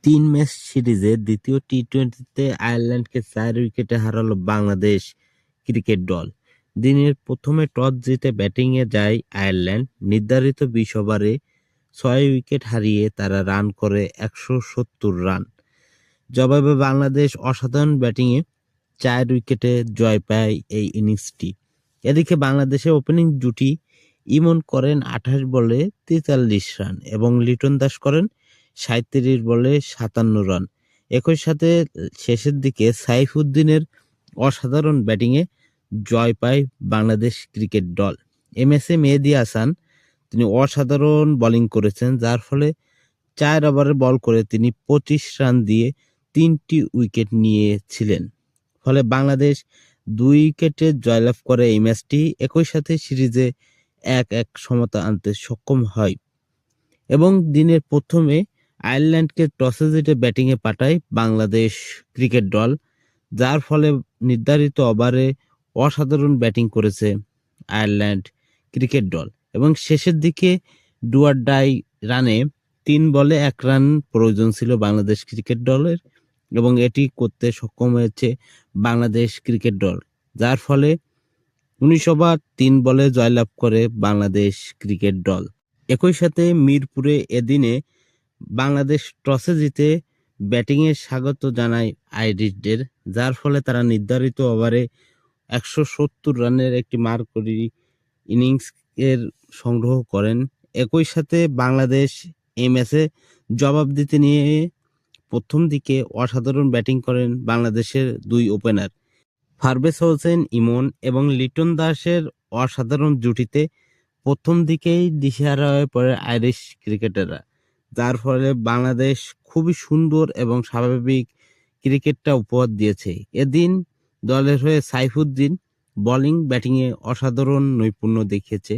3 match সিরিজের দ্বিতীয় টি-20তে আয়ারল্যান্ডকে 4 উইকেটে হারালো বাংলাদেশ ক্রিকেট দল। দিনের প্রথমে টস জিতে ব্যাটিংয়ে যায় আয়ারল্যান্ড। নির্ধারিত 20 ওভারে 6 উইকেট হারিয়ে তারা রান করে 170 রান। জবাবে বাংলাদেশ অসাধারণ ব্যাটিংয়ে 4 উইকেটে জয় পায় এই ইনিংসটি। এদিকে বাংলাদেশের ওপেনিং জুটি ইমন করেন 28 বলে 43 রান এবং লিটন দাস করেন 37 বলে 57 রান। একই সাথে শেষের দিকে সাইফুদ্দিনের অসাধারণ ব্যাটিংয়ে জয় পায় বাংলাদেশ ক্রিকেট দল। এ ম্যাচে মেহেদী হাসান তিনি অসাধারণ বোলিং করেছেন, যার ফলে 4 ওভারে বল করে তিনি 25 রান দিয়ে 3টি উইকেট নিয়েছিলেন। ফলে বাংলাদেশ 2 উইকেটে জয়লাভ করে এই ম্যাচটি। একই সাথে সিরিজে 1-1 সমতা আনতে সক্ষম হয় এবং দিনের প্রথমে আয়ারল্যান্ডকে টসে জিতে ব্যাটিংয়ে পাঠায় বাংলাদেশ ক্রিকেট দল, যার ফলে নির্ধারিত ওভারে অসাধারণ ব্যাটিং করেছে আয়ারল্যান্ড ক্রিকেট দল এবং শেষের দিকে ডু অর ডাই রানে 3 বলে 1 রান প্রয়োজন ছিল বাংলাদেশ ক্রিকেট দলের এবং এটি করতে সক্ষম হয়েছে বাংলাদেশ ক্রিকেট দল, যার ফলে 19 ওভার 3 বলে জয়লাভ করে বাংলাদেশ ক্রিকেট দল। একই সাথে মিরপুরে এদিনে বাংলাদেশ টসে জিতে ব্যাটিংয়ে স্বাগত জানায় আইরিশদের, যার ফলে তারা নির্ধারিত ওভারে 170 রানের একটি মারকুরি ইনিংস এর সংগ্রহ করেন। একই সাথে বাংলাদেশ এই ম্যাচে জবাব দিতে নিয়ে প্রথম দিকে অসাধারণ ব্যাটিং করেন বাংলাদেশের 2 ওপেনার পারভেজ হোসেন ইমন এবং লিটন দাসের অসাধারণ জুটিতে প্রথম দিকেই দিশেহারা হয়ে পড়ে আইরিশ ক্রিকেটাররা, যার ফলে বাংলাদেশ খুবই সুন্দর এবং স্বাভাবিক ক্রিকেটটা উপহার দিয়েছে। এদিন দলের হয়ে সাইফুদ্দিন বোলিং ব্যাটিংয়ে অসাধারণ নৈপুণ্য দেখিয়েছে,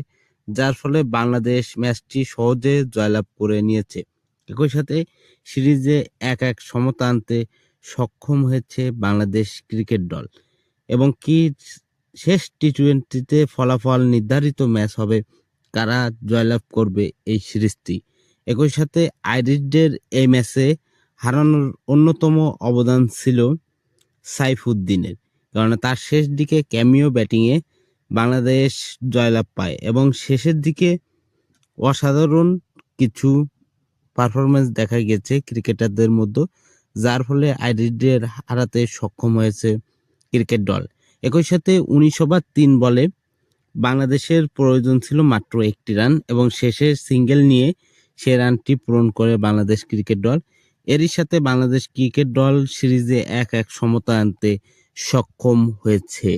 যার ফলে বাংলাদেশ ম্যাচটি সহজে জয়লাভ করে নিয়েছে। একই সাথে সিরিজে 1-1 সমতা আনতে সক্ষম হয়েছে বাংলাদেশ ক্রিকেট দল এবং কি শেষ টি-20তে ফলাফল নির্ধারিত ম্যাচ হবে কারা জয়লাভ করবে এই সিরিজটি। একই সাথে আইরিশদের এই ম্যাচে হারানোর অন্যতম অবদান ছিল সাইফুদ্দিনের, কারণ তার শেষ দিকে ক্যামিও ব্যাটিংয়ে বাংলাদেশ জয়লাভ পায় এবং শেষের দিকে অসাধারণ কিছু পারফরমেন্স দেখা গেছে ক্রিকেটারদের মধ্যে, যার ফলে আইরিশদের হারাতে সক্ষম হয়েছে ক্রিকেট দল। একই সাথে 19 ওভার 3 বলে বাংলাদেশের প্রয়োজন ছিল মাত্র 1টি রান এবং শেষে সিঙ্গেল নিয়ে সে রানটি পূরণ করে বাংলাদেশ ক্রিকেট দল। এরই সাথে বাংলাদেশ ক্রিকেট দল সিরিজে 1-1 সমতা আনতে সক্ষম হয়েছে।